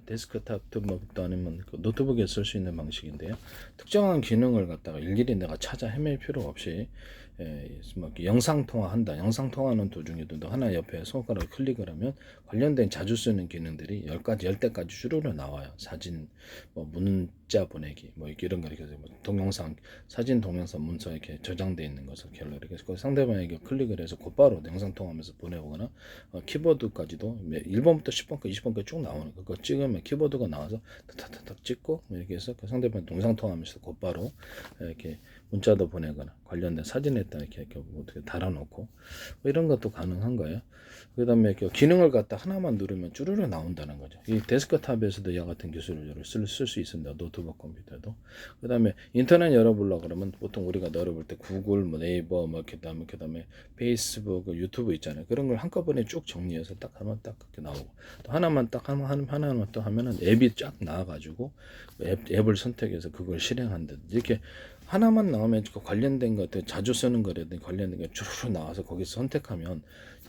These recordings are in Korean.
데스크탑도 아니면 그 노트북에 쓸 수 있는 방식인데요. 특정한 기능을 갖다가 일일이 내가 찾아 헤맬 필요 없이 뭐 이렇게 영상 통화한다. 영상 통화하는 도중에도 하나 옆에 손가락을 클릭을 하면 관련된 자주 쓰는 기능들이 10가지, 10대까지 주르르 나와요. 사진, 뭐 문자 보내기, 뭐 이런 거 이렇게 뭐 동영상, 사진, 동영상, 문서 이렇게 저장되어 있는 것을 갤러리. 그래서 상대방에게 클릭을 해서 곧바로 영상 통화하면서 보내보거나 키보드까지도 1번부터 10번까지, 20번까지 쭉 나오는 거. 그거 찍으면 키보드가 나와서 탁탁탁 찍고 이렇게 해서 그 상대방 동영상 통화하면서 곧바로 이렇게 문자도 보내거나 관련된 사진에다 이렇게 어떻게 달아놓고 뭐 이런 것도 가능한 거예요. 그 다음에 기능을 갖다 하나만 누르면 쭈르르 나온다는 거죠. 이 데스크탑에서도 이와 같은 기술을 쓸 수 있습니다. 노트북 컴퓨터도. 그 다음에 인터넷 열어보려고 그러면 보통 우리가 열어볼 때 구글, 뭐 네이버, 뭐 그다음에 페이스북, 유튜브 있잖아요. 그런 걸 한꺼번에 쭉 정리해서 딱 하면 딱 그렇게 나오고 또 하나만 또 하면은 앱이 쫙 나와가지고 앱을 선택해서 그걸 실행한다든지 이렇게 하나만 나오면 그 관련된 것들 자주 쓰는 거라든지 관련된 게 주르르 나와서 거기서 선택하면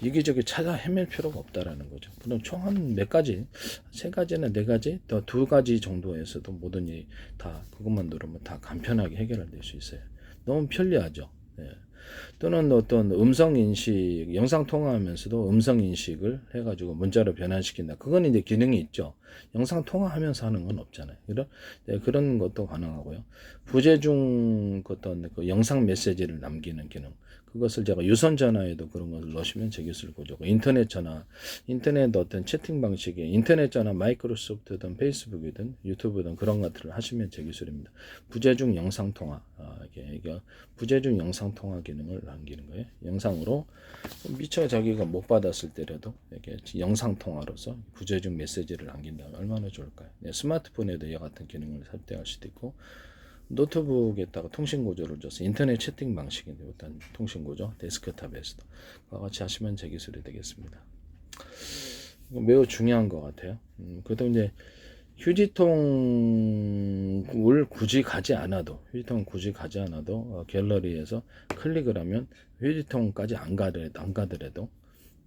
이기저기 찾아 헤맬 필요가 없다라는 거죠. 그럼 총 한 몇 가지, 세 가지나 네 가지, 더 두 가지 정도에서도 모든 일이 다 그것만 누르면 다 간편하게 해결될 수 있어요. 너무 편리하죠. 예. 또는 어떤 음성 인식, 영상 통화하면서도 음성 인식을 해가지고 문자로 변환시킨다. 그건 이제 기능이 있죠. 영상 통화하면서 하는 건 없잖아요. 그런 것도 가능하고요. 부재중 어떤 그 영상 메시지를 남기는 기능. 그것을 제가 유선 전화에도 그런 것을 넣으시면 제 기술 구조고 인터넷 전화, 인터넷 어떤 채팅 방식에 인터넷 전화 마이크로소프트든 페이스북이든 유튜브든 그런 것들을 하시면 제 기술입니다. 부재중 영상 통화, 이게 부재중 영상 통화 기능을 남기는 거예요. 영상으로 미처 자기가 못 받았을 때라도 이렇게 영상 통화로서 부재중 메시지를 남긴다면 얼마나 좋을까요? 스마트폰에도 이와 같은 기능을 설정할 수도 있고. 노트북에다가 통신 구조를 줘서 인터넷 채팅 방식인데 일단 통신 구조 데스크탑에서도 그와 같이 하시면 제 기술이 되겠습니다. 매우 중요한 것 같아요. 그다음 이제 휴지통을 굳이 가지 않아도 갤러리에서 클릭을 하면 휴지통까지 안 가더라도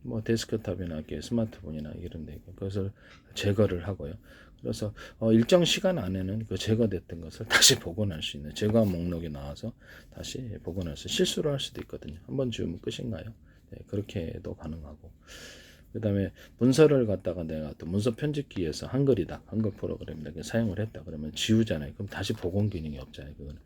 뭐 데스크탑이나 스마트폰이나 이런 데 그것을 제거를 하고요. 그래서 일정 시간 안에는 그 제거됐던 것을 다시 복원할 수 있는 제거 목록이 나와서 다시 복원해서 실수를 할 수도 있거든요. 한번 지우면 끝인가요? 네, 그렇게도 가능하고. 그 다음에 문서를 갖다가 내가 또 문서 편집기에서 한글 프로그램을 사용을 했다 그러면 지우잖아요. 그럼 다시 복원 기능이 없잖아요. 그거는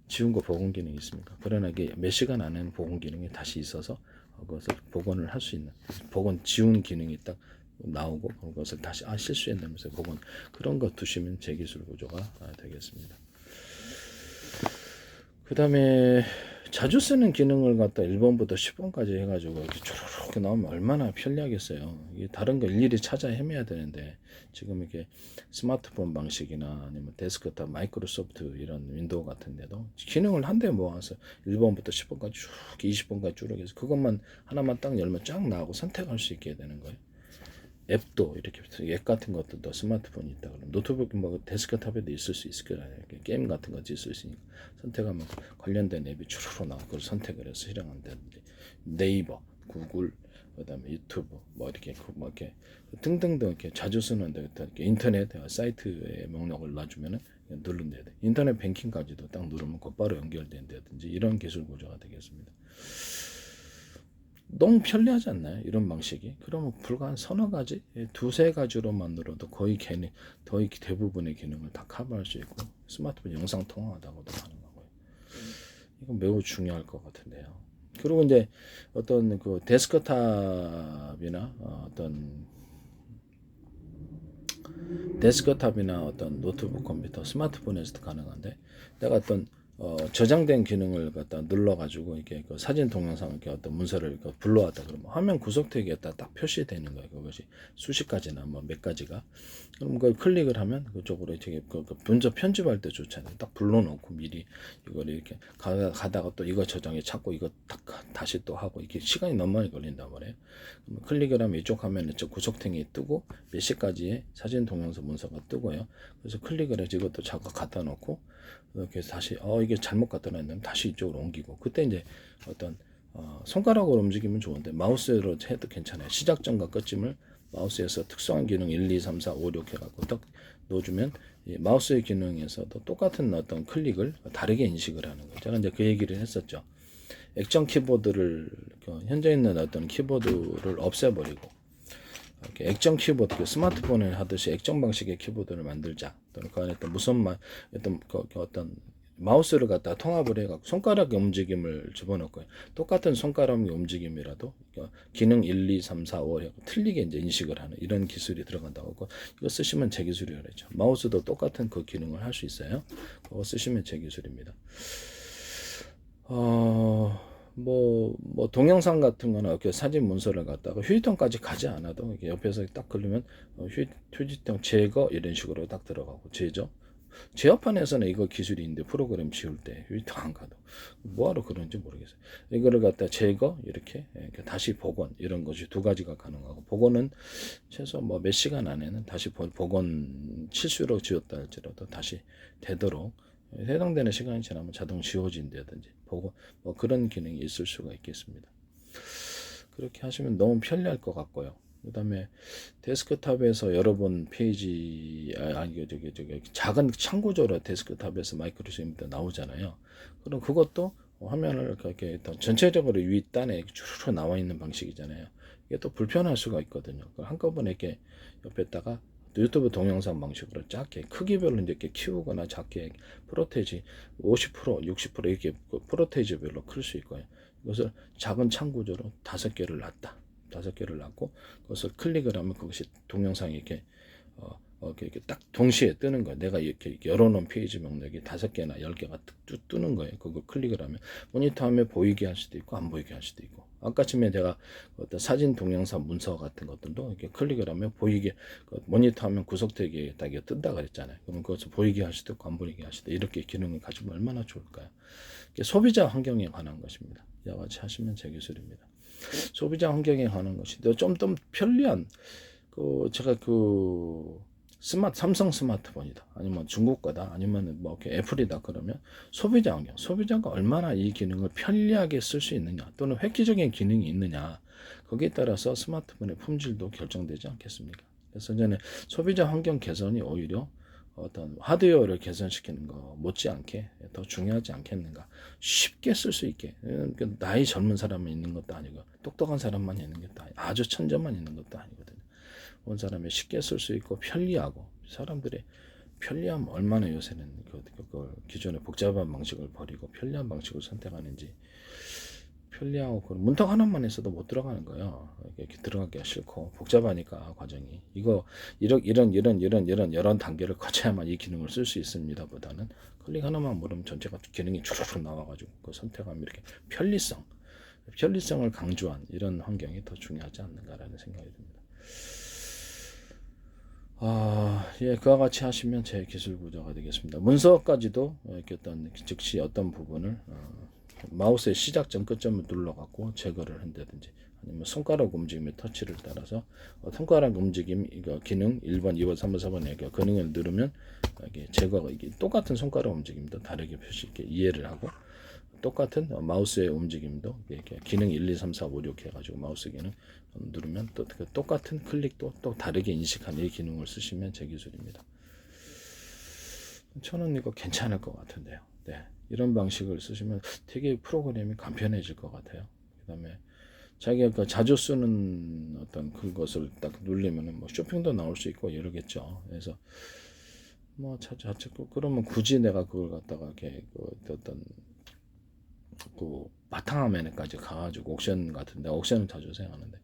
지운 거 복원 기능이 있습니까? 그러나 이게 몇 시간 안에는 복원 기능이 다시 있어서 그것을 복원을 할 수 있는 복원 지운 기능이 딱 나오고 그것을 다시 실수했다면서 복원 그런 거 두시면 제 기술 구조가 되겠습니다. 그 다음에 자주 쓰는 기능을 갖다 1번부터 10번까지 해가지고 이렇게 쭈르륵 나오면 얼마나 편리하겠어요. 이게 다른 거 일일이 찾아 헤매야 되는데 지금 이렇게 스마트폰 방식이나 아니면 데스크탑 마이크로소프트 이런 윈도우 같은데도 기능을 한데 모아서 1번부터 10번까지 쭉 20번까지 쭉 해서 그것만 하나만 딱 열면 쫙 나오고 선택할 수 있게 되는 거예요. 앱도 이렇게 앱 같은 것도 스마트폰이 있다 그러면 노트북 뭐 데스크탑에도 있을 수 있을 거예요. 게임 같은 거 있을 수 있으니까 선택하면 관련된 앱이 추르르 나오고 그걸 선택을 해서 실행한다든지 네이버, 구글, 그다음에 유튜브 뭐 이렇게 등등등 이렇게 자주 쓰는 데 이렇게 인터넷 사이트의 목록을 놔주면은 누르면 돼요. 인터넷 뱅킹까지도 딱 누르면 곧바로 연결된다든지 이런 기술 구조가 되겠습니다. 너무 편리하지 않나요? 이런 방식이. 그러면 불과 한 서너 가지, 두세 가지로만으로도 거의 대부분의 기능을 다 커버할 수 있고 스마트폰 영상 통화하다고도 가능하고요. 이건 매우 중요할 것 같은데요. 그리고 이제 어떤 그 데스크탑이나 어떤 노트북 컴퓨터, 스마트폰에서도 가능한데 내가 어떤 저장된 기능을 갖다 눌러가지고 이렇게 그 사진 동영상 이렇게 어떤 문서를 불러왔다 그러면 화면 구석택에다 딱 표시되는 거예요. 그것이 수십 가지나 뭐 몇 가지가. 그럼 그걸 클릭을 하면 그쪽으로 이렇게 그 문서 편집할 때 좋잖아요. 딱 불러놓고 미리 이걸 이렇게 가다가 또 이거 저장해 찾고 이거 딱 다시 또 하고 이게 시간이 너무 많이 걸린단 말이에요. 그럼 클릭을 하면 이쪽 화면에 저 구석탱이 뜨고 몇 시까지의 사진 동영상 문서가 뜨고요. 그래서 클릭을 해서 이것도 잠깐 갖다 놓고 이렇게 다시 이게 잘못 갖다 놨는데 다시 이쪽으로 옮기고 그때 이제 어떤 손가락으로 움직이면 좋은데 마우스로 해도 괜찮아요. 시작점과 끝점을 마우스에서 특수한 기능 1, 2, 3, 4, 5, 6 해갖고 딱 넣어주면 이 마우스의 기능에서도 똑같은 어떤 클릭을 다르게 인식을 하는 거예요. 제가 이제 그 얘기를 했었죠. 액정 키보드를 현재 있는 어떤 키보드를 없애버리고 이렇게 액정 키보드, 스마트폰에 하듯이 액정 방식의 키보드를 만들자. 또는 그 안에 또 어떤 마우스를 갖다 통합을 해갖고 손가락의 움직임을 집어넣고 똑같은 손가락의 움직임이라도 기능 1, 2, 3, 4, 5 하고 틀리게 이제 인식을 하는 이런 기술이 들어간다고 하고 이거 쓰시면 제 기술이라고 그랬죠. 마우스도 똑같은 그 기능을 할 수 있어요. 그거 쓰시면 제 기술입니다. 동영상 같은 거나 이렇게 사진 문서를 갖다가 휴지통까지 가지 않아도 이렇게 옆에서 딱 걸리면 휴지통 제거 이런 식으로 딱 들어가고 제어판에서는 이거 기술이 있는데 프로그램 지울 때 휴지통 안 가도 뭐하러 그런지 모르겠어요. 이거를 갖다 제거 이렇게 다시 복원 이런 것이 두 가지가 가능하고 복원은 최소 뭐 몇 시간 안에는 다시 복원 실수로 지웠다 할지라도 다시 되도록 해당되는 시간이 지나면 자동 지워진다든지 보고 뭐 그런 기능이 있을 수가 있겠습니다. 그렇게 하시면 너무 편리할 것 같고요. 그 다음에 데스크탑에서 여러 번 페이지 작은 창구조로 데스크탑에서 마이크로소프트 나오잖아요. 그럼 그것도 화면을 이렇게 전체적으로 윗단에 주르르 나와 있는 방식이잖아요. 이게 또 불편할 수가 있거든요. 한꺼번에 이렇게 옆에다가 유튜브 동영상 방식으로 작게 크기별로 이렇게 키우거나 작게 프로테이지 50%, 60% 이렇게 프로테이지별로 클 수 있고요. 이것을 작은 창구조로 5개를 놨다. 5개를 놨고 그것을 클릭을 하면 그것이 동영상이 이렇게 이렇게 딱 동시에 뜨는 거예요. 내가 이렇게 열어놓은 페이지 명록이 5개나 10개가 뜨는 거예요. 그거 클릭을 하면 모니터 화면 보이게 할 수도 있고 안 보이게 할 수도 있고 아까쯤에 제가 어떤 사진, 동영상, 문서 같은 것들도 이렇게 클릭을 하면 보이게 모니터 화면 구석대기에 딱 뜬다 그랬잖아요. 그럼 그것을 보이게 할 수도 있고 안 보이게 할 수도 있고 이렇게 기능을 가지면 얼마나 좋을까요? 소비자 환경에 관한 것입니다. 이와 같이 하시면 제 기술입니다. 소비자 환경에 관한 것이 좀 더 편리한 제가 삼성 스마트폰이다 아니면 중국 거다 아니면 뭐 이렇게 애플이다 그러면 소비자 환경 소비자가 얼마나 이 기능을 편리하게 쓸 수 있느냐 또는 획기적인 기능이 있느냐 거기에 따라서 스마트폰의 품질도 결정되지 않겠습니까? 그래서 저는 소비자 환경 개선이 오히려 어떤 하드웨어를 개선시키는 거 못지않게 더 중요하지 않겠는가. 쉽게 쓸 수 있게 나이 젊은 사람만 있는 것도 아니고 똑똑한 사람만 있는 것도 아니고 아주 천재만 있는 것도 아니거든요. 온 사람이 쉽게 쓸 수 있고 편리하고 사람들이 편리함 얼마나 요새는 그걸 기존의 복잡한 방식을 버리고 편리한 방식을 선택하는지 편리하고 문턱 하나만 있어도 못 들어가는 거예요. 이렇게 들어가기가 싫고 복잡하니까 과정이 이런 단계를 거쳐야만 이 기능을 쓸 수 있습니다. 보다는 클릭 하나만 누르면 전체가 기능이 주르륵 나와가지고 그 선택하면 이렇게 편리성을 강조한 이런 환경이 더 중요하지 않는가라는 생각이 듭니다. 그와 같이 하시면 제 기술 구조가 되겠습니다. 문서까지도 이렇게 즉시 어떤 부분을 마우스의 시작점 끝점을 눌러갖고 제거를 한다든지 아니면 손가락 움직임의 터치를 따라서 손가락 움직임 이거 기능 1번, 2번, 3번, 4번 기능을 누르면 이게 제거가 이게 똑같은 손가락 움직임도 다르게 표시 있게 이해를 하고 똑같은 마우스의 움직임도 이렇게 기능 1, 2, 3, 4, 5, 6 해가지고 마우스 기능 누르면 또 똑같은 클릭도 또 다르게 인식하는 이 기능을 쓰시면 제 기술입니다. 저는 이거 괜찮을 것 같은데요. 네. 이런 방식을 쓰시면 되게 프로그램이 간편해질 것 같아요. 그 다음에 자기가 자주 쓰는 어떤 그것을 딱 누르면 뭐 쇼핑도 나올 수 있고 이러겠죠. 그래서 뭐 그러면 굳이 내가 그걸 갖다가 이렇게 어떤 바탕화면에까지 가가지고 옥션 같은데 옥션은 자주 사용하는데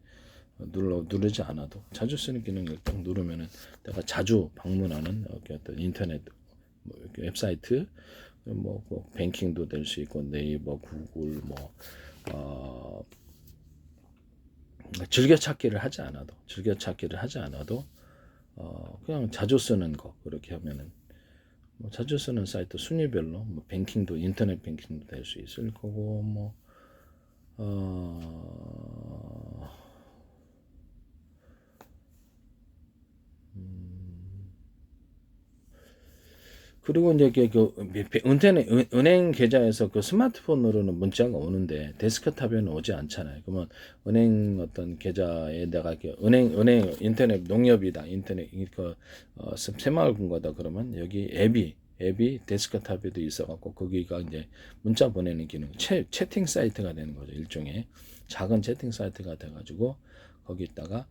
누르지 않아도 자주 쓰는 기능을 딱 누르면은 내가 자주 방문하는 어떤 인터넷 웹사이트 뱅킹도 될 수 있고 네이버, 구글 즐겨찾기를 하지 않아도 그냥 자주 쓰는 거 그렇게 하면은 자주 쓰는 사이트 순위별로 뱅킹도 인터넷 뱅킹도 될 수 있을 거고 그리고 이제 은행 계좌에서 그 스마트폰으로는 문자가 오는데 데스크탑에는 오지 않잖아요. 그러면 은행 어떤 계좌에 내가 이렇게 은행 인터넷 농협이다, 인터넷 새마을금고다 그러면 여기 앱이 데스크탑에도 있어갖고 거기가 이제 문자 보내는 기능, 채팅 사이트가 되는 거죠. 일종의 작은 채팅 사이트가 돼가지고 거기다가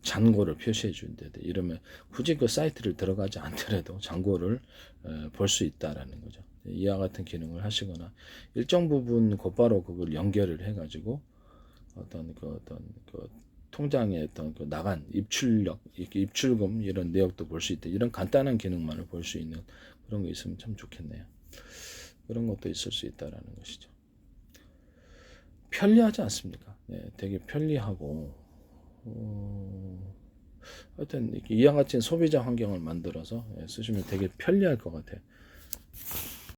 잔고를 표시해 준대. 이러면 굳이 그 사이트를 들어가지 않더라도 잔고를 볼 수 있다라는 거죠. 이와 같은 기능을 하시거나 일정 부분 곧바로 그걸 연결을 해가지고 어떤 그 통장에 어떤 그 나간 입출력, 입출금 이런 내역도 볼 수 있다. 이런 간단한 기능만을 볼 수 있는 그런 거 있으면 참 좋겠네요. 그런 것도 있을 수 있다라는 것이죠. 편리하지 않습니까? 네, 되게 편리하고 하여튼 이와 같은 소비자 환경을 만들어서 쓰시면 되게 편리할 것 같아요.